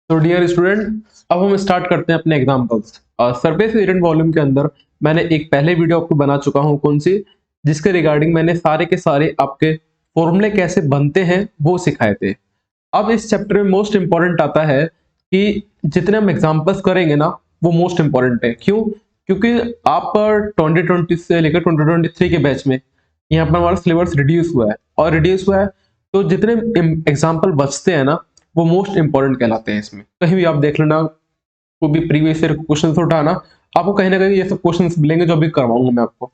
तो dear student, अब हम स्टार्ट करते हैं अपने एग्जांपल्स। सरफेस एरिया वॉल्यूम के अंदर मैंने एक पहले वीडियो आपको बना चुका हूं, कौन सी, जिसके रिगार्डिंग मैंने सारे के सारे आपके फॉर्मूले कैसे बनते हैं वो सिखाए थे। अब इस चैप्टर में मोस्ट इंपॉर्टेंट आता है कि जितने हम एग्जांपल्स करेंगे ना वो मोस्ट इंपॉर्टेंट है। क्यों? क्योंकि आप 2020 से लेकर 2023 के बैच में यहाँ पर हमारा सिलेबस रिड्यूस हुआ है, और रिड्यूस हुआ है तो जितने एग्जाम्पल बचते हैं ना वो मोस्ट इंपॉर्टेंट कहलाते हैं। इसमें कहीं भी आप देख लेना, कोई भी प्रीवियस ईयर क्वेश्चन उठाना, आपको कहीं ना कहीं ये सब क्वेश्चन मिलेंगे जो अभी करवाऊंगा मैं आपको।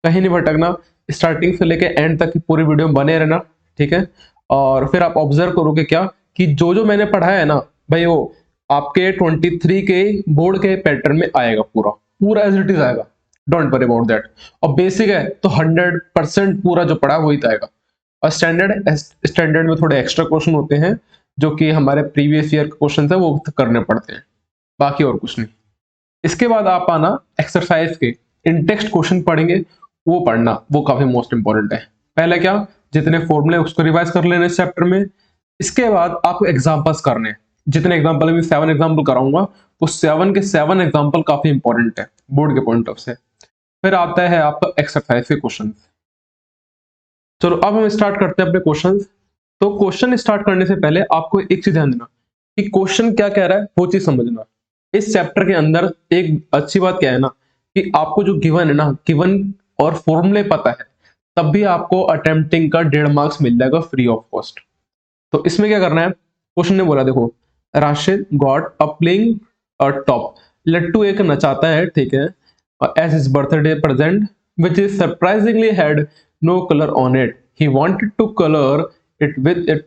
कहीं नहीं भटकना, स्टार्टिंग से लेकर एंड तक की पूरी वीडियो में बने रहना, ठीक है। और फिर आप ऑब्जर्व करोगे क्या कि जो जो मैंने पढ़ाया है ना भाई, वो आपके 23 के बोर्ड के पैटर्न में आएगा, पूरा पूरा एज इट इज आएगा। Don't worry about that. और बेसिक है तो 100% पूरा जो पढ़ा वही तो आएगा। और स्टैंडर्ड में थोड़े एक्स्ट्रा क्वेश्चन होते हैं जो कि हमारे प्रीवियस ईयर के क्वेश्चन है वो करने पड़ते हैं, बाकी और कुछ नहीं। इसके बाद आप आना एक्सरसाइज के इन टेक्स्ट क्वेश्चन पढ़ेंगे, वो पढ़ना, वो काफी मोस्ट इंपॉर्टेंट है। पहले क्या, जितने फॉर्मूले उसको रिवाइज कर लेने इस चैप्टर में। इसके बाद आपको एग्जांपल्स करने हैं। जितने एग्जांपल में 7 एग्जांपल कराऊंगा वो 7 के 7 एग्जांपल काफी इंपॉर्टेंट है बोर्ड के पॉइंट ऑफ से। फिर आता है आपका एक्सरसाइज के क्वेश्चन। चलो अब हम स्टार्ट करते हैं अपने क्वेश्चन। तो क्वेश्चन स्टार्ट करने से पहले आपको एक चीज ध्यान देना कि क्वेश्चन क्या कह रहा है वो चीज समझना। इस चैप्टर के अंदर एक अच्छी बात क्या है ना कि आपको जो गिवन है ना, गिवन और फॉर्मूले पता है, तब भी आपको अटेम्प्टिंग का 1.5 मार्क्स मिल जाएगा फ्री ऑफ कॉस्ट। तो इसमें क्या करना है, क्वेश्चन ने बोला देखो, Rashid got a playing top. लट्टू एक नचाता है, ठीक है, as his birthday present which is surprisingly had no colour on it, he wanted to colour it with it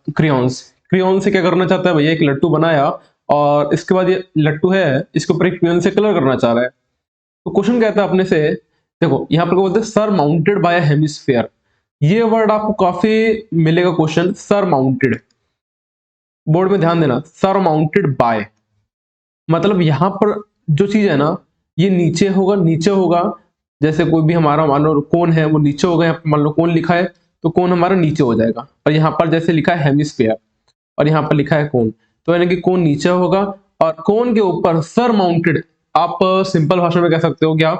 crayons. Crayon से क्या करना चाहता है भैया, एक लट्टू बनाया और इसके बाद ये लट्टू है इसके ऊपर एक क्रेयॉन से कलर करना चाह रहा है। तो क्वेश्चन कहता है अपने से, देखो यहाँ पर बोलते हैं सर माउंटेड बाय हेमिस्फीयर। ये वर्ड आपको काफी मिलेगा क्वेश्चन, सर माउंटेड। बोर्ड में ध्यान देना, सर माउंटेड बाय मतलब यहाँ पर जो चीज है ना ये नीचे होगा, नीचे होगा। जैसे कोई भी हमारा मान लो कौन है वो नीचे होगा, यहाँ पर मान लो कौन लिखा है तो कौन हमारा नीचे हो जाएगा। और यहाँ पर जैसे लिखा है हेमिस्फीयर और यहाँ पर लिखा है कौन, तो यानी कि कौन नीचे होगा और कौन के ऊपर सर माउंटेड। आप सिंपल भाषा में कह सकते हो क्या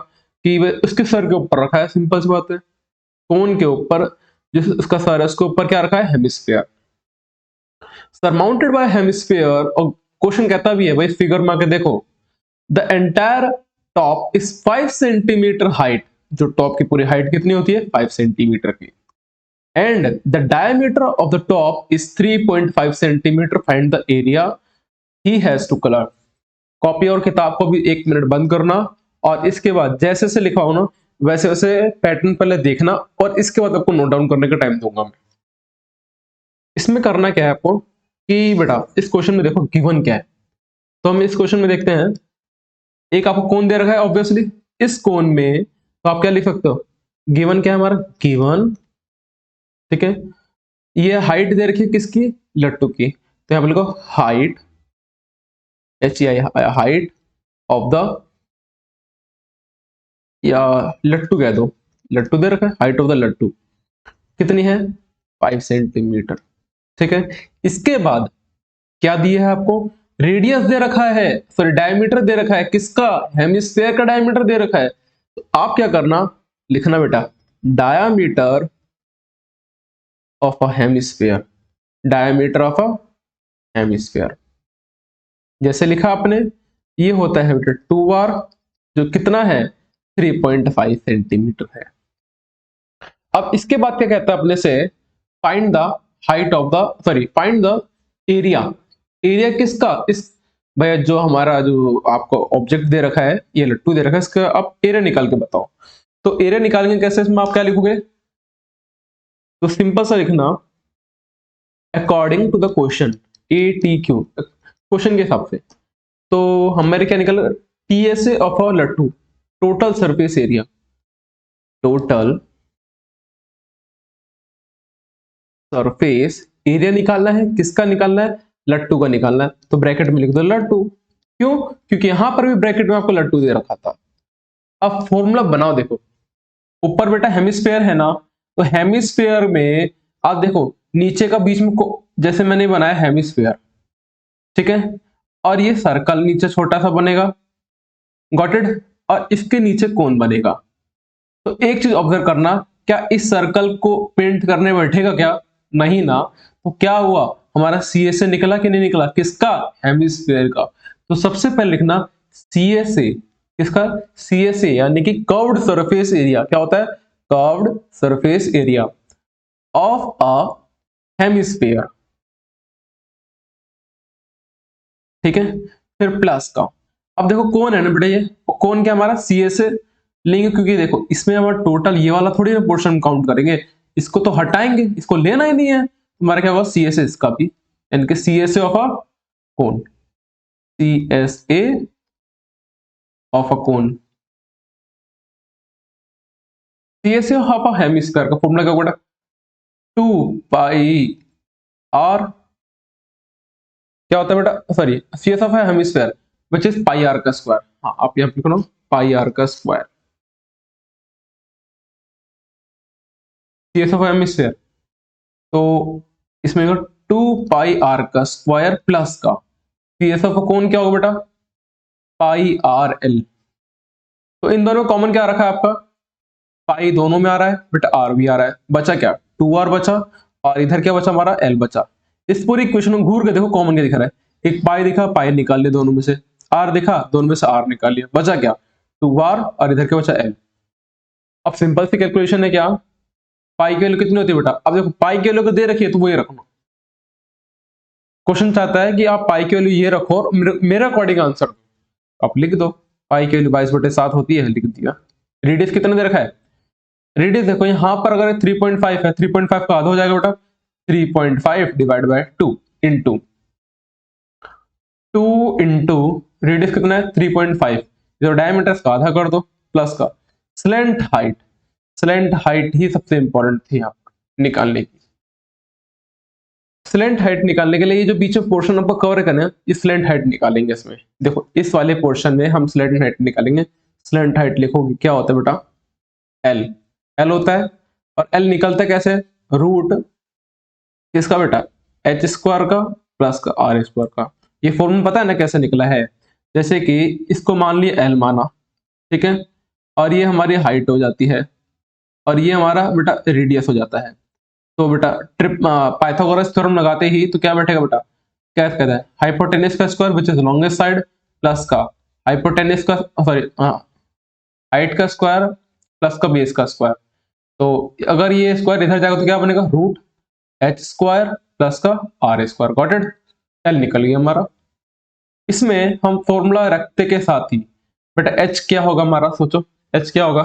कि उसके सर के ऊपर रखा है, सिंपल सी बात है। कौन के ऊपर, जिस उसका सर है उसके ऊपर क्या रखा है, हेमिस्फीयर। Surmounted by hemisphere. और क्वेश्चन कहता भी है भाई फिगर में आके देखो, the entire top is 5 centimetre height. जो टॉप की पूरी हाइट कितनी होती है, 5 सेंटीमीटर की। And the diameter of the top is 3.5 centimetre, find the area he has to colour. Copy और किताब को भी 1 मिनट बंद करना और इसके बाद जैसे से लिखा हो ना वैसे वैसे पैटर्न पहले देखना और इसके बाद आपको नोट डाउन करने का टाइम दूंगा मैं। इसमें करना क्या है आपको कि बेटा इस क्वेश्चन में देखो गिवन क्या है। तो हम इस क्वेश्चन में देखते हैं, एक आपको कोण दे रखा है ऑब्वियसली। इस कोण में तो आप क्या लिख सकते हो, गिवन क्या है हमारा, गिवन, ठीक है। ये हाइट दे रखी है किसकी, लट्टू की, तो यहाँ पर लिखो height, HEI, height of the, या लट्टू कह दो, लट्टू दे रखा है, हाइट ऑफ द लट्टू कितनी है, 5 सेंटीमीटर, ठीक है। इसके बाद क्या दिया है आपको, रेडियस दे रखा है, सॉरी डायमीटर दे रखा है, किसका, हेमिस्फीयर का डायमीटर दे रखा है। तो आप क्या करना, लिखना बेटा diameter of a hemisphere, diameter of a hemisphere. जैसे लिखा आपने, ये होता है बेटा 2r, जो कितना है 3.5 सेंटीमीटर है। अब इसके बाद क्या कहता है अपने से, find the height of the, sorry find the area. Area किसका, इस भैया जो हमारा जो आपको ऑब्जेक्ट दे रखा है, ये लट्टू दे रखा है, इसका आप एरिया निकाल के बताओ। तो एरिया निकालेंगे कैसे, इसमें आप क्या लिखोगे, तो सिंपल सा लिखना according to the question, ATQ question के हिसाब से। तो हमारे क्या निकल, TSA ऑफ अ लट्टू, total surface area, total surface area निकालना है, किसका निकालना है, लट्टू का निकालना है। तो ब्रैकेट में लिख दो लट्टू, क्यों, क्योंकि यहां पर भी ब्रैकेट में आपको लट्टू दे रखा था। अब फॉर्मूला बनाओ, देखो ऊपर बेटा हेमिस्फीयर है ना, तो हेमिस्फीयर में आप देखो नीचे का बीच में जैसे मैंने बनाया हेमिस्फीयर, ठीक है, और ये सर्कल नीचे छोटा सा बनेगा, गॉट इट, और इसके नीचे कौन बनेगा। तो एक चीज ऑब्जर्व करना, क्या इस सर्कल को पेंट करने बैठेगा क्या, नहीं ना। तो क्या हुआ, हमारा सी ए से निकला कि नहीं निकला, किसका, हेमिस्फीयर का। तो सबसे पहले लिखना सी ए से, किसका, सी ए से, यानी कि कर्व्ड सरफेस एरिया, क्या होता है, curved surface area of a hemisphere, ठीक है। फिर प्लस का, अब देखो कौन है ना बेटा, ये कौन क्या हमारा सी ए से लेंगे, क्योंकि देखो इसमें हमारा टोटल ये वाला थोड़ी ना पोर्शन काउंट करेंगे, इसको तो हटाएंगे, इसको लेना ही नहीं है, हमारा क्या होगा सी एस ए इसका भी, यानी कि C S A of a cone, C S A of a cone, C S A of a hemisphere का फॉर्मूला क्या होगा, 2 पाई आर, क्या होता है बेटा, sorry, C S of a hemisphere which is pi R का square, हाँ आप यहाँ पे लिखो पाई आर का square, C S of hemisphere, तो इसमें 2 पाई आर का स्क्वायर प्लस का सी एस ऑफ कौन क्या होगा बेटा, पाई आर एल। तो इन दोनों में कॉमन क्या रखा है आपका, पाई दोनों में आ रहा है बेटा, आर भी आ रहा है, बचा क्या, 2 आर बचा, और इधर क्या बचा हमारा, एल बचा। इस पूरी इक्वेशन में घूर के देखो कॉमन क्या दिख रहा है, एक पाई दिखा, पाई निकाल लिया दोनों में से, आर दिखा, दोनों में से आर निकाल लिया, बचा क्या, 2 आर, और इधर क्या बचा एल। अब सिंपल सी कैलकुलेशन है, क्या पाई की वैल्यू कितनी होती है बेटा, अब देखो पाई की वैल्यू दे रखी है तो वो ये रखना, क्वेश्चन चाहता है कि आप पाई की वैल्यू ये रखो और मेरे अकॉर्डिंग आंसर दो, आप लिख दो, पाई की वैल्यू 22/7 होती है, लिख दिया। रेडियस कितना दे रखा है, रेडियस देखो यहाँ पर अगर 3.5 है, 3.5 का आधा हो जाएगा बेटा, 3.5 divide by 2 into 2 into radius कितना है 3.5, जो डायमीटर का आधा कर दो, प्लस का स्लेंट हाइट, स्लेंट हाइट ही सबसे इंपॉर्टेंट थी यहाँ निकालने की। स्लेंट हाइट निकालने के लिए ये जो बीच में पोर्शन आपको कवर करना है, ये स्लेंट हाइट निकालेंगे इसमें, देखो इस वाले पोर्शन में हम स्लेंट हाइट निकालेंगे। स्लेंट हाइट लिखोगे क्या होता है बेटा, एल, एल होता है, और एल निकलता है कैसे, रूट किसका बेटा, एच स्क्वायर का प्लस का आर स्क्वायर का। ये फॉर्मूला पता है ना कैसे निकला है, जैसे कि इसको मान लिया एल माना, ठीक है, और ये हमारी हाइट हो जाती है, और ये हमारा बेटा रेडियस हो जाता है। तो बेटा ट्रिप पाइथागोरस थ्योरम लगाते ही तो क्या बैठेगा बेटा, क्या कहता है, हाइपोटेनस का square which is longest side plus का हाइपोटेनस का, सॉरी, हाइट का स्क्वायर प्लस का बेस का स्क्वायर। तो अगर ये स्क्वायर इधर जाएगा तो क्या बनेगा, रूट एच स्क्वायर प्लस का R square, got it, L निकल गया हमारा। इसमें हम फॉर्मूला रखते के साथ ही बेटा एच क्या होगा हमारा, सोचो एच क्या होगा,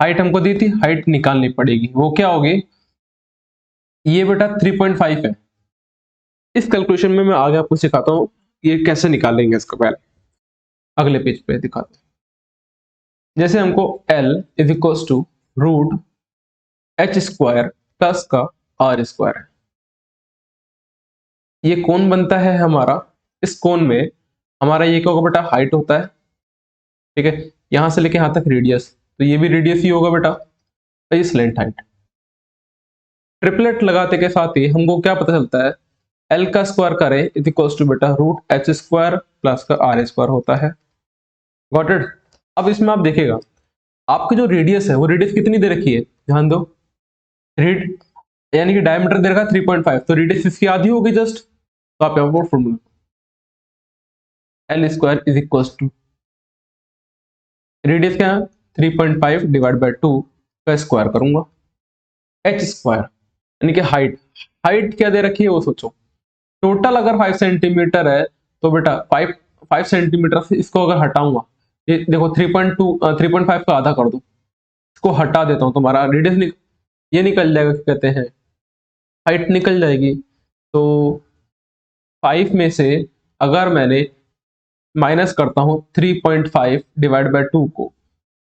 हाइट हमको दी थी, हाइट निकालनी पड़ेगी, वो क्या होगी, ये बेटा 3.5 है। इस कैलकुलेशन में मैं आगे आपको सिखाता हूँ ये कैसे निकालेंगे इसको, पहले अगले पेज पे दिखाते हैं। जैसे हमको L is equal to root H square plus का आर स्क्वायर है, ये कौन बनता है हमारा, इस कोण में हमारा ये क्या होगा बेटा, हाइट होता है, ठीक है, यहां से लेके यहां तक रेडियस, तो ये भी रेडियस ही होगा बेटा, तो ये स्लेंट हाइट। ट्रिपलेट लगाते के साथ ही हमको क्या पता चलता है, एल का स्क्वायर करें इज इक्वल टू बेटा रूट एच स्क्वायर प्लस का आर स्क्वायर होता है, गॉट इट। अब इसमें आप देखिएगा आपकी जो रेडियस है वो रेडियस कितनी दे रखी है, ध्यान दो, रेड यानी कि डायमीटर दे रखा है 3.5, तो रेडियस इसकी आधी होगी जस्ट, तो आप यहाँ पर formula L square is equal to radius क्या है 3.5 डिवाइड बाय 2 का स्क्वायर करूंगा, एच स्क्वायर यानी कि हाइट, हाइट क्या दे रखी है वो सोचो, टोटल अगर 5 सेंटीमीटर है तो बेटा 5 सेंटीमीटर से इसको अगर हटाऊंगा, ये देखो 3.5 का आधा कर दो, इसको हटा देता हूं, तुम्हारा रेडियस ये निकल जाएगा, क्या कहते हैं, हाइट निकल जाएगी। तो 5 में से अगर मैंने माइनस करता हूं 3.5 डिवाइड बाय 2 को,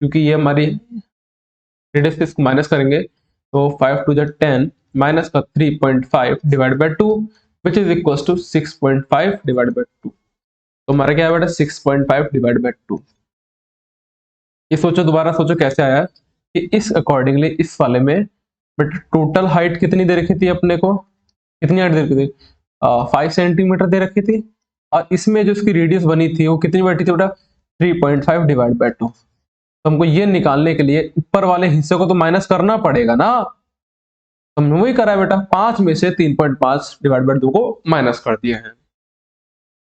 क्योंकि ये हमारी रेडियस, इसको माइनस करेंगे तो 5 टू द 10 माइनस का 3.5 divide by 2 which is equal to 6.5 divide by 2, तो हमारा क्या है बेटा 6.5 डिवाइड बाय 2। ये सोचो, दोबारा सोचो कैसे आया कि इस अकॉर्डिंगली इस वाले में बट टोटल हाइट कितनी दे रखी थी अपने को, कितनी हाइट दे रखी थी 5 सेंटीमीटर दे रखी थी, और इसमें जो इसकी रेडियस बनी थी वो कितनी बैठी थी बेटा, 3.5 डिवाइड बाय 2। तो हमको ये निकालने के लिए ऊपर वाले हिस्से को तो माइनस करना पड़ेगा ना, तो हमने वही करा है बेटा, 5 में से 3.5 डिवाइड बाय 2 को माइनस कर दिया है।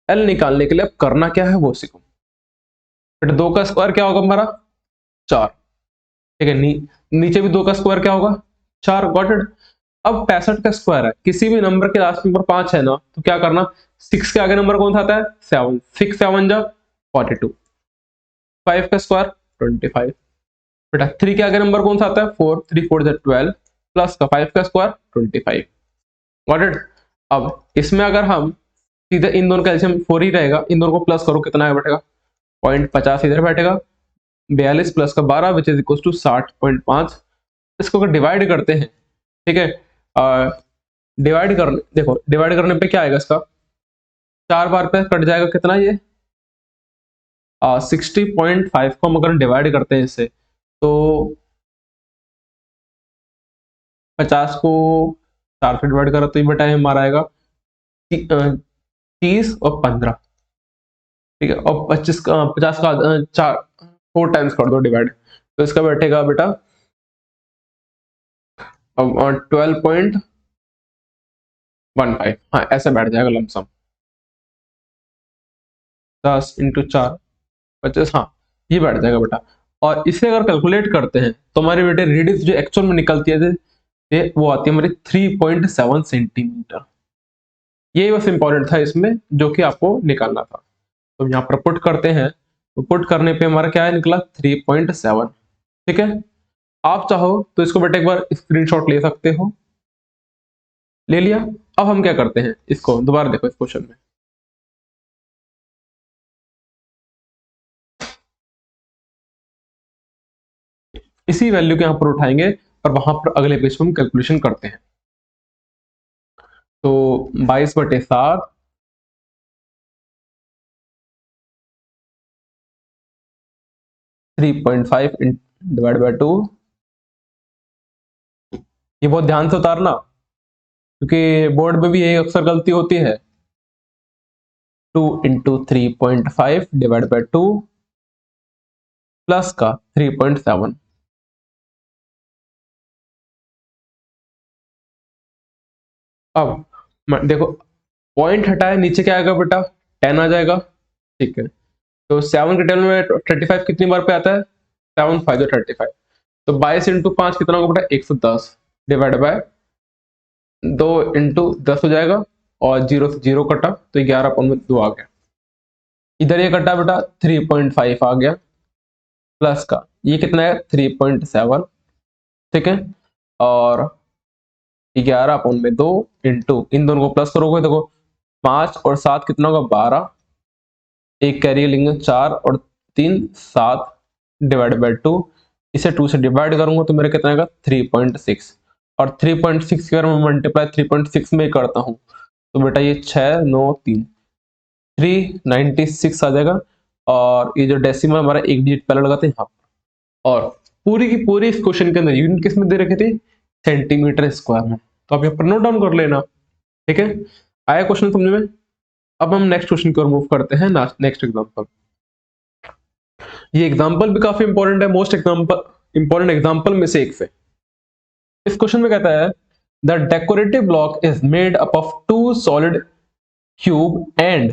एल निकालने के लिए अब करना क्या है वो सीखो बेटा। 2 का स्क्वायर क्या होगा हमारा, 4, ठीक है। नीचे भी 2 का स्क्वायर क्या होगा, 4, गॉट इट। अब 65 का स्क्वायर है, किसी भी नंबर के लास्ट नंबर 5 है ना, तो क्या करना, 6 के आगे नंबर कौन सा आता है, 7, 6 7 जा 42, 5 का स्क्वायर 25 बेटा। 3 के आगे नंबर कौन सा आता है, 4, 3 4 जा 12, प्लस का 5 का स्क्वायर 25, गॉट इट। अब इसमें अगर हम सीधे इन दोनों का एलसीएम 4 ही रहेगा, इन दोनों को प्लस करो, कितना बैठेगा, 0.50 इधर बैठेगा, 42 प्लस का 12 विच इज इक्वल टू 60.5। इसको अगर डिवाइड करते हैं, ठीक है, डिवाइड करने, देखो डिवाइड करने पे क्या आएगा, इसका 4 बार पे कट जाएगा, कितना ये 60.5 को हम अगर डिवाइड करते हैं इससे, तो 50 को 4 से डिवाइड करा तो ये बेटा हमारा आएगा 30 और 15, ठीक है। और 25 का 50 का 4 टाइम्स कर दो डिवाइड, तो इसका बैठेगा बेटा 12.15, हाँ ऐसे बैठ जाएगा लमसम, 10 इंटू 4 25, हाँ ये बैठ जाएगा बेटा। और इसे अगर कैलकुलेट करते हैं तो हमारे बेटे रेडियस जो एक्चुअल में निकलती है वो आती है हमारी 3.7 सेंटीमीटर। ये बस इंपॉर्टेंट था इसमें जो कि आपको निकालना था। तो यहाँ पर पुट करते हैं, तो पुट करने पे हमारा क्या है निकला 3.7, ठीक है। आप चाहो तो इसको बेटे एक बार स्क्रीनशॉट ले सकते हो, ले लिया। अब हम क्या करते हैं, इसको दोबारा देखो इस क्वेश्चन में, इसी वैल्यू के यहाँ पर उठाएंगे और वहां पर अगले पेज पर हम कैलकुलेशन करते हैं। तो 22/7 3.5 डिवाइड बाय 2, ये बहुत ध्यान से उतारना क्योंकि बोर्ड में भी यही अक्सर गलती होती है। 2 इंटू 3.5 डिवाइड बाय 2 प्लस का 3.7, अब देखो पॉइंट हटाए, नीचे क्या आएगा बेटा 10 आ जाएगा, ठीक है। तो 7 के टेबल में 35 कितनी बार पे आता है, 7 5 35, तो 22 इंटू 5 कितना होगा बेटा 110 डिवाइड बाय 2 इंटू 10 हो जाएगा, और 0 से 0 कटा तो 11/2 आ गया। इधर ये कटा बेटा 3.5 आ गया, प्लस का ये कितना है 3.7, ठीक है। और 11/2 इंटू इन दोनों को प्लस करोगे, देखो 5 और 7 कितना होगा 12, एक कैरी लेंगे 4 और 3 7 डिवाइड बाय 2, इसे 2 से डिवाइड करूंगा तो मेरा कितना आएगा 3.6, और 3.6 अगर मैं मल्टीप्लाई 3.6 में करता हूं तो बेटा ये 6 9 3 396 आ जाएगा। और ये जो डेसिमल हमारा एक डिजिट पहले लगाते हैं यहाँ पर, और पूरी की पूरी इस क्वेश्चन के अंदर यूनिट किस में दे रखी थी, सेंटीमीटर स्क्वायर में। तो आप यहाँ पर नोट डाउन कर लेना, ठीक है। आया क्वेश्चन समझ में। अब हम नेक्स्ट क्वेश्चन की ओर मूव करते हैं, नेक्स्ट एग्जांपल। ये एग्जांपल भी काफी इंपॉर्टेंट है, मोस्ट इंपॉर्टेंट एग्जांपल में से एक से। इस क्वेश्चन में कहता है the decorative block is made up of 2 solid cube and,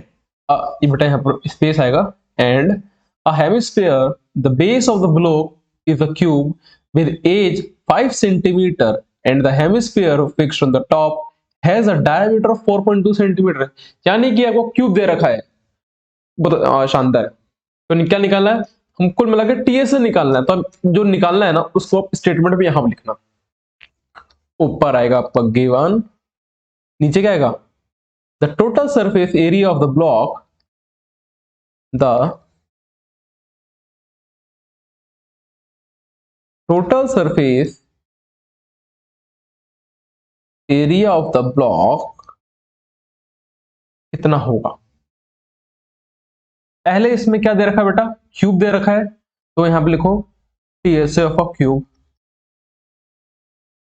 ये बेटा यहाँ पर स्पेस आएगा, and a hemisphere, the base of the block is a cube with edge 5 centimetre and the hemisphere fixed on the top has a diameter of 4.2 centimetre. यानी कि आपको cube दे रखा है, बहुत शानदार। तो क्या निकालना है, हम कुल मिला के टीएस निकालना है। तो जो निकालना है ना उसको आप स्टेटमेंट में यहां लिखना, ऊपर आएगा आपका गिवन, नीचे क्या आएगा the total surface area of the block, the total surface area of the block कितना होगा। पहले इसमें क्या दे रखा है बेटा, क्यूब दे रखा है, तो यहां पे लिखो TSA of a cube,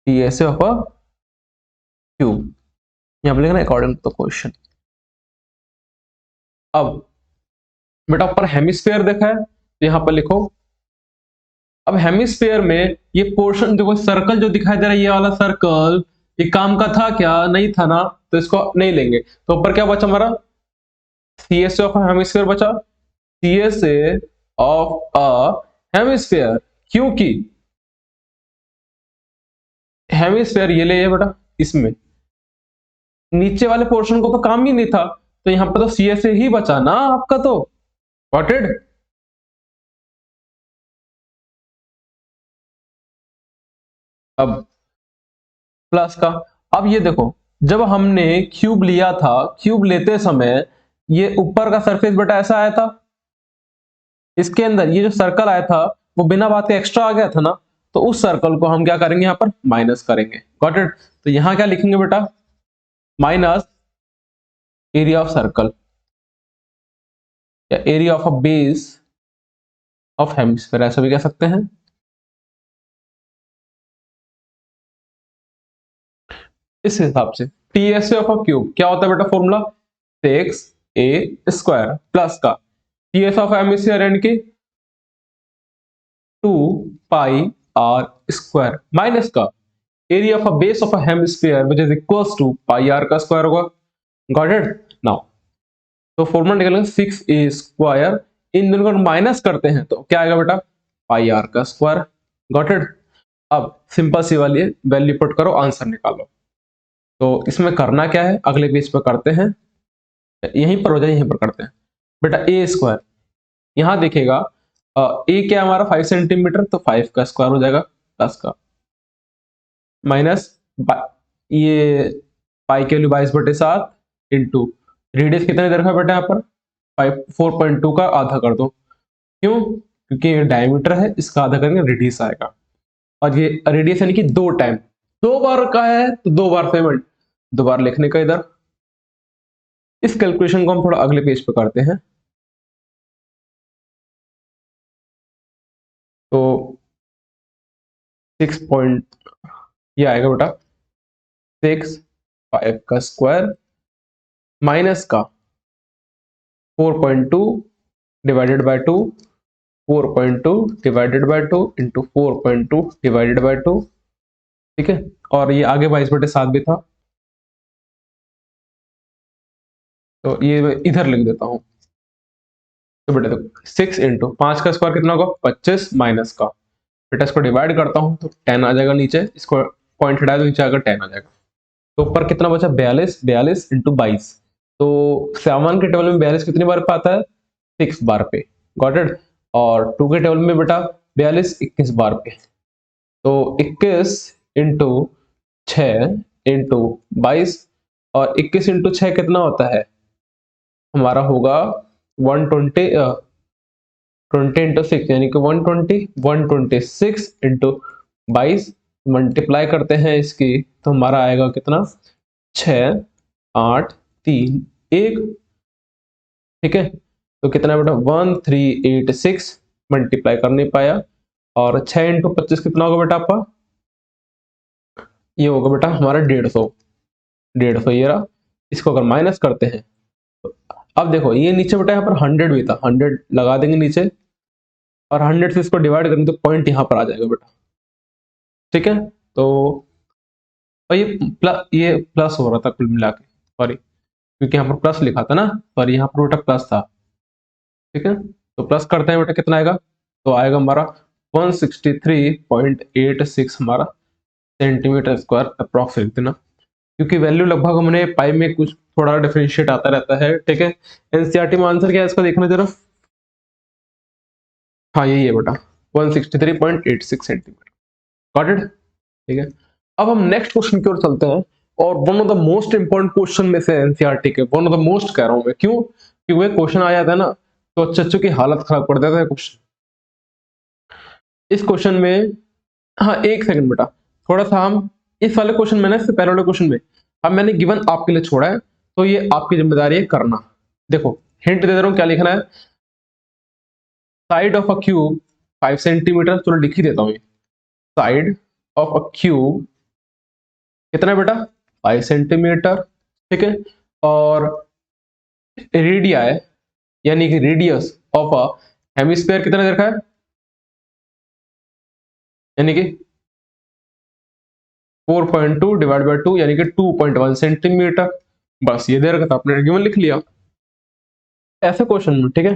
TSA of a cube, यहाँ पे लिखना अकॉर्डिंग टू द क्वेश्चन। अब बेटा ऊपर हेमिस्फीयर देखा है तो यहाँ पर लिखो। अब हेमिस्फीयर में ये पोर्शन देखो, सर्कल जो दिखाई दे रहा है ये वाला सर्कल, ये काम का था क्या? नहीं था ना, तो इसको नहीं लेंगे। तो ऊपर क्या बचा हमारा? सी एस ऑफ हेमिस्फीयर बचा, C S A of a hemisphere, क्योंकि हेमिस्फीयर ये ले बेटा, इसमें नीचे वाले पोर्शन को तो काम ही नहीं था, तो यहां पर तो सी एस ए ही बचा ना आपका, तो गॉटेड। अब प्लस का, अब ये देखो, जब हमने क्यूब लिया था, क्यूब लेते समय ये ऊपर का सरफेस बेटा ऐसा आया था, इसके अंदर ये जो सर्कल आया था वो बिना बात के एक्स्ट्रा आ गया था ना, तो उस सर्कल को हम क्या करेंगे, यहाँ पर माइनस करेंगे। Got it. तो यहां क्या लिखेंगे बेटा? माइनस एरिया ऑफ सर्कल या area of a base of hemisphere, ऐसा भी कह सकते हैं। इस हिसाब से टीएसए ऑफ अ क्यूब क्या होता है बेटा? फॉर्मूला 6a² प्लस का टीएस ऑफ हेमिस्फीयर यानी कि 2πr² माइनस का area of a base of a hemisphere which is equals to πr का स्क्वायर होगा। Got it now. तो फॉर्मूला निकलेगा 6a², इन दोनों को माइनस करते हैं तो क्या आएगा बेटा? πr का स्क्वायर। Got it. अब सिंपल सी वाली वैल्यू पुट करो, आंसर निकालो। तो इसमें करना क्या है, अगले पेज पर करते हैं, यहीं पर हो जाए, यहीं पर करते हैं बेटा। a², यहां देखेगा ए क्या हमारा 5 सेंटीमीटर, तो 5 का स्क्वायर हो जाएगा प्लस का माइनस ये पाई के लिए 22/7 इंटू रेडियस कितने दे रखा है बेटा यहाँ पर 4.2 का आधा कर दो। क्यों? क्योंकि ये डायमीटर है, इसका आधा करेंगे रेडियस आएगा, और ये रेडियस यानी कि 2 टाइम, 2 बार का है तो 2 बार पेमेंट, 2 बार लिखने का इधर। इस कैलकुलेशन को हम थोड़ा अगले पेज पे करते हैं। तो 6 पॉइंट ये आएगा बेटा 6 5 का स्क्वायर माइनस का 4.2 divided by 2, 4.2 divided by 2 into 4.2 divided by 2। ठीक है, और ये आगे 22/7 भी था, तो ये मैं इधर लिख देता हूँ। तो बेटा देखो 6 इंटू 5 का स्क्वायर कितना होगा 25 माइनस का, बेटा इसको डिवाइड करता हूँ तो 10 आ जाएगा नीचे, इसको पॉइंट हटाया तो नीचे आकर 10 आ जाएगा। तो ऊपर कितना बचा 42, 42 इंटू 22, तो 7 के टेबल में 42 कितनी बार पे आता है? 6 बार पे। Got it. और 2 के टेबल में बेटा 42 21 बार पे, तो 21 इंटू 6 इंटू 22, और 21 इंटू 6 कितना होता है हमारा? होगा 120, 20 इंटू 6 यानी कि 120, 126 इंटू 22 मल्टीप्लाई करते हैं इसकी, तो हमारा आएगा कितना? 6 8 3 1। ठीक है, तो कितना बेटा 1386, मल्टीप्लाई कर नहीं पाया, और 6 इंटू 25 कितना होगा बेटा आपका? ये होगा बेटा हमारा 150, 150 ये रहा। इसको अगर माइनस करते हैं तो अब देखो ये नीचे बेटा यहाँ पर 100 भी था, 100 लगा देंगे नीचे, और 100 से इसको डिवाइड करेंगे तो पॉइंट यहाँ पर आ जाएगा बेटा। ठीक है, तो और ये प्लस हो रहा था कुल मिला के, सॉरी, क्योंकि यहाँ पर प्लस लिखा था ना, पर यहाँ पर बेटा प्लस था। ठीक है, तो प्लस करते हैं बेटा कितना आएगा? तो आएगा हमारा 163.86 हमारा सेंटीमीटर स्क्वायर अप्रॉक्सिमेट ना, क्योंकि वैल्यू लगभग हमने पाई में कुछ थोड़ा डिफरेंशिएट आता रहता है। ठीक है, एनसीईआरटी में आंसर क्या है इसका देखना जरा। हाँ यही है बेटा 163.86 सेंटीमीटर। Got it. ठीक है, अब हम नेक्स्ट क्वेश्चन की ओर चलते हैं, और one of the most important question में से एनसीईआरटी के, वन ऑफ द मोस्ट कह रहा हूं मैं, क्यों? क्योंकि वह क्वेश्चन आ जाता है ना तो अच्छे की हालत खराब कर देता है क्वेश्चन। इस क्वेश्चन में, हाँ एक सेकंड बेटा, थोड़ा सा हम इस वाले क्वेश्चन में ना, इससे पहले वाले क्वेश्चन में अब मैंने गिवन आपके लिए छोड़ा है, तो ये आपकी जिम्मेदारी है करना। देखो हिंट दे दे रहा हूं क्या लिखना है। Side of a cube 5 centimetre, चलो लिख ही देता हूं। साइड ऑफ अ क्यूब कितना है बेटा 5 सेंटीमीटर, ठीक है। और रेडियाई यानी कि रेडियस ऑफ अ हेमिस्फीयर कितना दे रखा है, यानी कि 4.2 डिवाइड बाय 2 यानी कि 2.1 सेंटीमीटर। बस ये दे रखा था, आपने गिवन लिख लिया ऐसे क्वेश्चन में। ठीक है,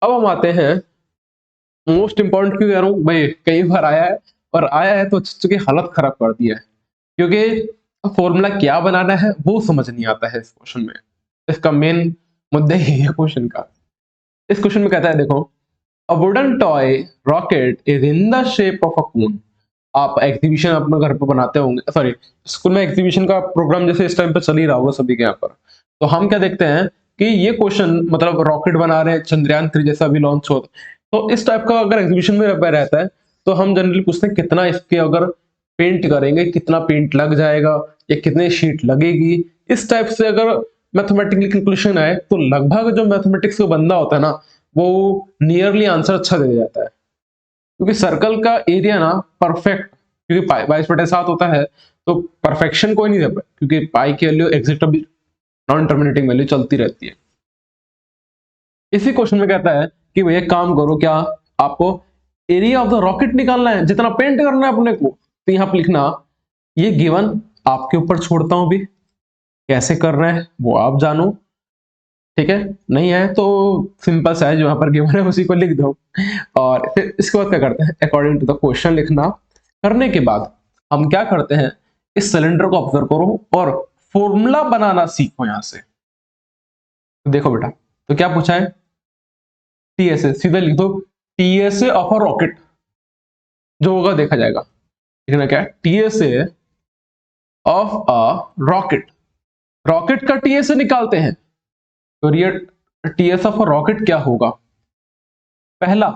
अब हम आते हैं, मोस्ट इंपॉर्टेंट क्यों कह रहा हूं भाई, कई बार आया है और आया है तो चुकी हालत खराब कर दिया है, क्योंकि फॉर्मूला क्या बनाना है वो समझ नहीं आता है इस क्वेश्चन में। इसका मेन मुद्दा ही है क्वेश्चन का। इस क्वेश्चन में कहता है देखो, a wooden toy rocket is in the shape of a cone. आप एग्जीबिशन अपने घर पे बनाते होंगे, सॉरी स्कूल में एग्जीबिशन का प्रोग्राम जैसे इस टाइम पे चल ही रहा होगा सभी के यहाँ पर, तो हम क्या देखते हैं कि ये क्वेश्चन मतलब रॉकेट बना रहे हैं, चंद्रयान 3 जैसा अभी लॉन्च हो, तो इस टाइप का अगर एग्जीबिशन में रहता है तो हम जनरली पूछते हैं कितना इसके अगर पेंट करेंगे, कितना पेंट लग जाएगा या कितने शीट लगेगी। इस टाइप से अगर मैथमेटिकली कैलकुलेशन आए तो लगभग जो मैथमेटिक्स का बंदा होता है ना, वो नियरली आंसर अच्छा दे जाता है, क्योंकि सर्कल का एरिया ना परफेक्ट, क्योंकि पाई 22/7 होता है, तो परफेक्शन कोई नहीं दे पाए, क्योंकि पाई की value exit non terminating value चलती रहती है। इसी क्वेश्चन में कहता है कि भैया काम करो, क्या आपको एरिया ऑफ द रॉकेट निकालना है, जितना पेंट करना है अपने को, तो यहां पर लिखना ये गिवन आपके ऊपर छोड़ता हूं भी, कैसे कर रहे हैं वो आप जानो। ठीक है, नहीं है तो सिंपल सा है, जो यहाँ पर गिवन है उसी को लिख दो। और फिर इसके बाद क्या करते हैं, अकॉर्डिंग टू द क्वेश्चन लिखना। करने के बाद हम क्या करते हैं, इस सिलेंडर को ऑब्जर्व करो और फॉर्मूला बनाना सीखो यहां से। देखो बेटा, तो क्या पूछा है, टीएसए, सीधे लिख दो टीएसए ऑफ अ रॉकेट, जो होगा देखा जाएगा। लिखना क्या है, TSA of a rocket, rocket का टीएसए निकालते हैं, तो ये टीएस ऑफ अ रॉकेट क्या होगा। पहला,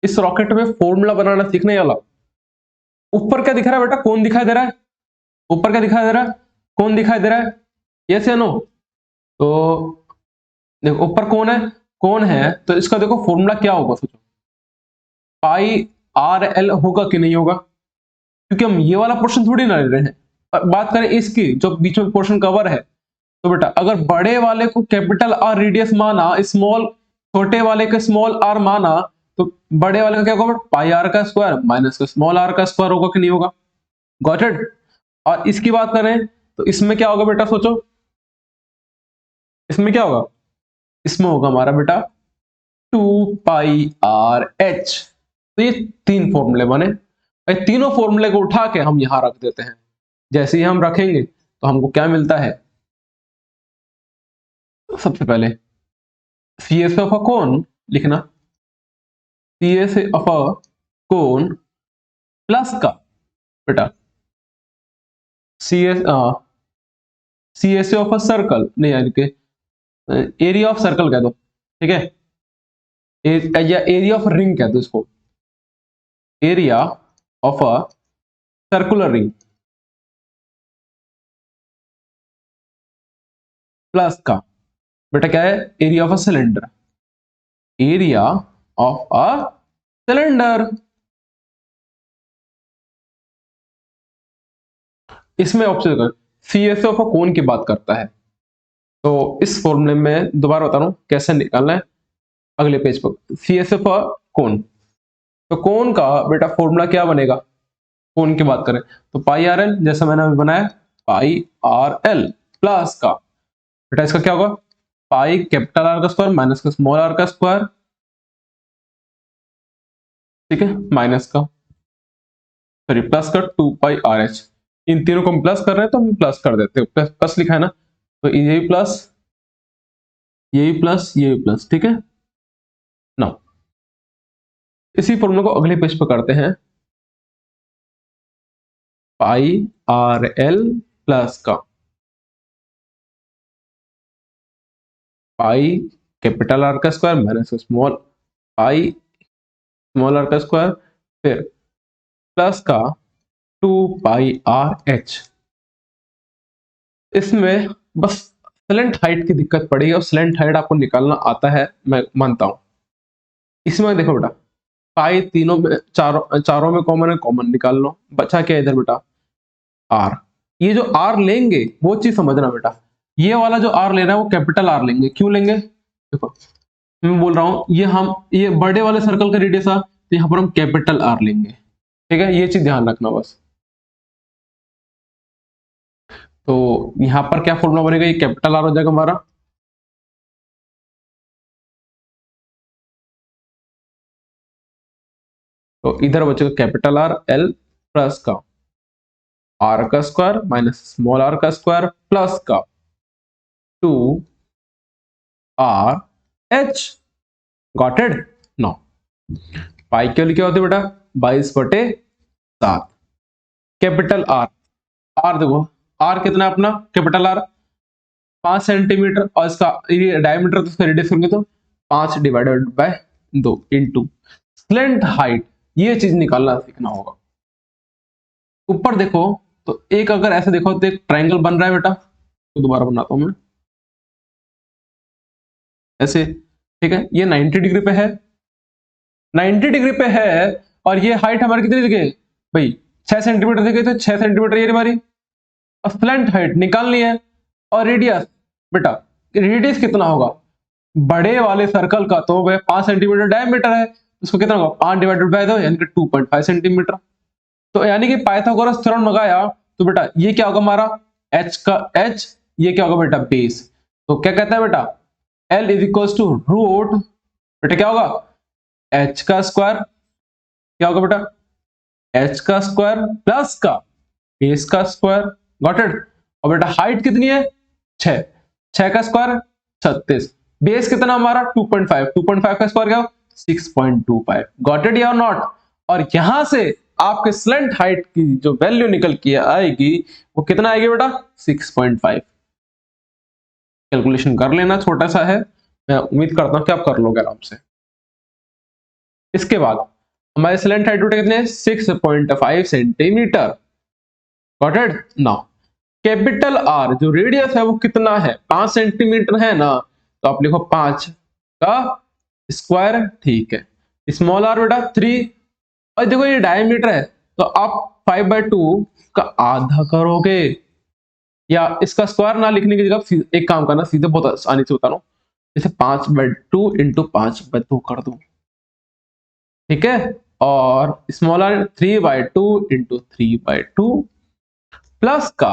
इस रॉकेट में फॉर्मूला बनाना सीखने वाला। ऊपर क्या दिख रहा है बेटा, कौन दिखाई दे रहा है, ऊपर क्या दिखाई दे रहा है, कौन दिखाई दे रहा है, यस या नो। तो देखो ऊपर कौन है, कौन है, तो इसका देखो फॉर्मूला क्या होगा, सोचो पाई आर एल होगा कि नहीं होगा, क्योंकि हम ये वाला पोर्शन थोड़ी ना ले रहे हैं। बात करें इसकी जो बीच में पोर्शन कवर है, तो बेटा अगर बड़े वाले को कैपिटल आर रेडियस माना, स्मॉल छोटे वाले को स्मॉल आर माना, तो बड़े वाले का क्या होगा, पाई आर का स्क्वायर माइनस स्मॉल आर का स्क्वायर होगा कि नहीं होगा। Got it. और इसकी बात करें तो इसमें क्या होगा बेटा, सोचो इसमें क्या होगा, इसमें होगा हमारा बेटा 2 पाई आर एच। तो ये तीन फॉर्मूले बने, तीनों फॉर्मूले को उठा के हम यहां रख देते हैं। जैसे ही हम रखेंगे तो हमको क्या मिलता है, सबसे पहले सी एस ऑफ अ कोन लिखना, C S of a cone plus का बेटा C S C S of a circle, नहीं यानी कि एरिया ऑफ सर्कल कह दो, ठीक है, या एरिया ऑफ रिंग कह दो इसको, area of a circular ring plus का बेटा क्या है, area of a cylinder, area of a cylinder. इसमें option C S of a cone की बात करता है, तो इस फॉर्मूले में दोबारा बता रहा हूं कैसे निकालना है, अगले पेज पर सी एस ऑफ अ कोन, तो कोन का बेटा फॉर्मूला क्या बनेगा, कोन की बात करें तो पाई आर एल, जैसा मैंने अभी बनाया पाई आर एल प्लस का बेटा इसका क्या होगा, पाई कैपिटल आर का स्क्वायर माइनस का स्मॉल आर का स्क्वायर, ठीक है, माइनस का सॉरी प्लस का 2 पाई आर एच। इन तीनों को हम प्लस कर रहे हैं तो हम प्लस कर देते हैं, प्लस प्लस लिखा है ना, तो यही प्लस यही प्लस यही प्लस, ठीक है ना। इसी फॉर्मूला को अगले पेज पर करते हैं, पाई आर एल प्लस का पाई कैपिटल आर का square minus small pi small R का स्क्वायर, फिर प्लस का 2 पाई आर एच। इसमें बस स्लेंट हाइट की दिक्कत पड़ी है, और स्लेंट हाइट आपको निकालना आता है मैं मानता हूं। इसमें देखो बेटा पाई तीनों में चारों चारों में कॉमन है, कॉमन निकाल लो, बचा क्या इधर बेटा आर। ये जो आर लेंगे वो चीज समझना बेटा, ये वाला जो आर लेना है वो कैपिटल आर लेंगे। क्यों लेंगे? देखो मैं बोल रहा हूं ये बड़े वाले सर्कल का रेडियस है, तो यहां पर हम कैपिटल आर लेंगे। ठीक है, ये चीज ध्यान रखना बस। तो यहां पर क्या फॉर्मूला बनेगा, ये कैपिटल आर हो जाएगा हमारा। तो इधर बचेगा कैपिटल आर एल प्लस का आर का स्क्वायर माइनस स्मॉल आर का स्क्वायर प्लस का 2 R H. Got it? No. Pi की वैल्यू क्या होती है बेटा? 22/7। कैपिटल आर, आर देखो आर कितना है अपना, कैपिटल आर 5 सेंटीमीटर, और इसका डायमीटर तो इसका रेडियस करेंगे तो 5/2 इंटू स्लेंट हाइट। ये चीज निकालना सीखना होगा। ऊपर देखो तो एक अगर ऐसे देखो तो एक ट्रायंगल बन रहा है बेटा, तो दोबारा बनाता हूं मैं ऐसे। ठीक है, ये 90 डिग्री पे है, 90 डिग्री पे है, और ये हाइट हमारी कितनी दी गई भाई? 6 सेंटीमीटर दी गई, तो 6 सेंटीमीटर ये हमारी स्लेंट हाइट निकालनी है। और रेडियस बेटा, रेडियस कितना होगा बड़े वाले सर्कल का? तो वह 5 सेंटीमीटर डायमीटर है, उसको कितना होगा 5/2 यानी कि 2.5 सेंटीमीटर। तो यानी कि पाइथागोरस थ्योरम लगाया तो बेटा ये क्या होगा हमारा h का h, ये क्या होगा बेटा बेस। तो क्या कहता है बेटा L is equal to root, बेटा क्या होगा h का स्क्वायर, क्या होगा बेटा h का स्क्वायर प्लस का बेस का स्क्वायर। Got it? और बेटा हाइट कितनी है 6, 6 का स्क्वायर 36, बेस कितना हमारा 2.5, 2.5 का स्क्वायर क्या 6.25। गॉट इट या नॉट? और यहां से आपके स्लेंट हाइट की जो वैल्यू निकल के आएगी वो कितना आएगी बेटा 6.5। कैलकुलेशन कर लेना, छोटा सा है, मैं उम्मीद करता हूं कि आप कर लोगे आराम से। इसके बाद हमारे स्लेंट हाइट कितने 6.5 centimetre. Got it? Now capital R जो रेडियस है वो कितना है 5 सेंटीमीटर है ना, तो आप लिखो 5 का स्क्वायर। ठीक है, स्मॉल आर बेटा 3, और देखो ये डायमीटर है तो आप 5/2 का आधा करोगे, या इसका स्क्वायर ना लिखने की जगह एक काम करना, सीधे बहुत आसानी से बता रहा हूं, जैसे 5/2 इंटू 5/2 कर दो। ठीक है, और स्मॉल आर 3/2 इंटू 3/2 प्लस का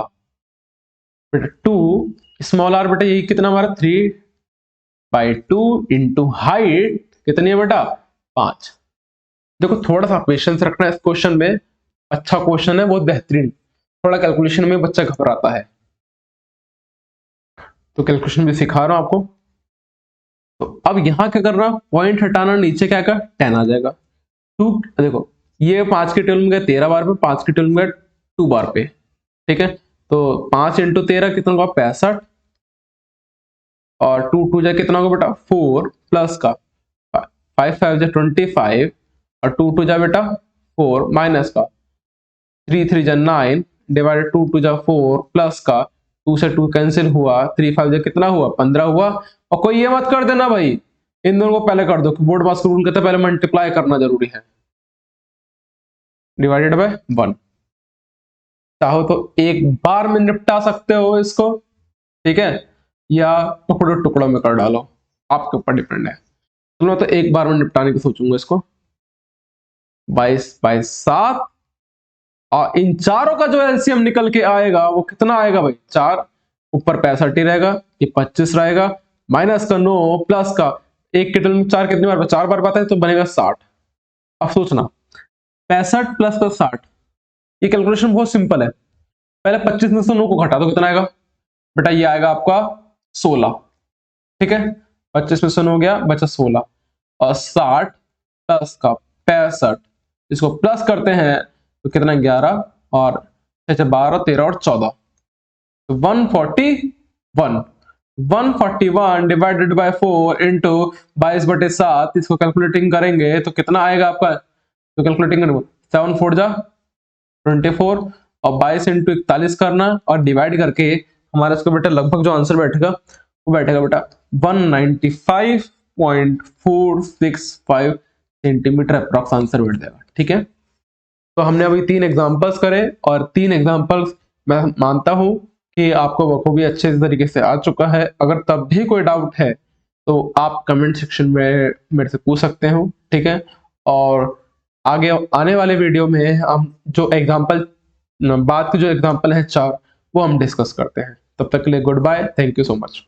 बेटा 2 स्मॉल आर बेटा, ये कितना हमारा 3/2 इंटू हाइट कितनी है बेटा 5। देखो थोड़ा सा पेशेंस रखना इस क्वेश्चन में, अच्छा क्वेश्चन है, बहुत बेहतरीन। थोड़ा कैलकुलेशन में बच्चा घबराता है, तो कैलकुलेशन भी सिखा रहा हूं आपको। तो अब यहां क्या करना, पॉइंट हटाना, नीचे क्या कर 10 आ जाएगा। 2 देखो ये 5 के टेबल में गया 13 बार पे, 5 के टेबल में गया 2 बार पे। ठीक है, तो 5 इंटू 13 कितना होगा 65, और 2 2 जा कितना होगा बेटा 4 प्लस का 5 5 जा 25, और 2 2 जा बेटा 4 माइनस का 3 3 जा 9 डिवाइडेड 2 2 जा 4 प्लस का 2 से 2 कैंसिल हुआ, 3 5 जा कितना हुआ 15 हुआ। और कोई ये मत कर देना भाई, इन दोनों को पहले कर दो, बोर्ड पास का रूल कहता है पहले मल्टीप्लाई करना जरूरी है। डिवाइडेड बाय 1, चाहो तो एक बार में निपटा सकते हो इसको, ठीक है, या टुकड़ों टुकड़ों में कर डालो, आपके ऊपर डिपेंड है। तो मैं तो एक बार में निपटाने की सोचूंगा इसको। 22/7, और इन चारों का जो एलसीएम निकल के आएगा वो कितना आएगा भाई 4, ऊपर 65 ही रहेगा, ये 25 रहेगा, माइनस का 9 प्लस का एक के में 4 कितनी बार 4 बार बात है तो बनेगा 60। अब सोचना 65 प्लस का 60, ये कैलकुलेशन बहुत सिंपल है। पहले 25 में से 9 को घटा दो, कितना आएगा बेटा ये आएगा आपका 16। ठीक है, 25 में से 9 गया बचा 16, और 60 प्लस का 65, इसको प्लस करते हैं तो कितना 11, और 12 13 और 14, तो 141 डिवाइडेड बाय 4 इंटू 22/7, इसको कैलकुलेटिंग करेंगे तो कितना आएगा आपका, तो कैलकुलेटिंग करेंगे 7 4 जा 24, और 22 इंटू 41 करना, और डिवाइड करके हमारा इसका बेटा लगभग जो आंसर बैठेगा वो बैठेगा बेटा 195.465 सेंटीमीटर अप्रॉक्स आंसर बैठ जाएगा। ठीक है, तो हमने अभी 3 एग्जांपल्स करे, और 3 एग्जांपल्स मैं मानता हूं कि आपको बखूबी अच्छे तरीके से आ चुका है। अगर तब भी कोई डाउट है तो आप कमेंट सेक्शन में मेरे से पूछ सकते हो, ठीक है। और आगे आने वाले वीडियो में हम जो एग्जाम्पल, बाद के जो एग्जाम्पल है 4, वो हम डिस्कस करते हैं। तब तक के लिए goodbye, thank you so much.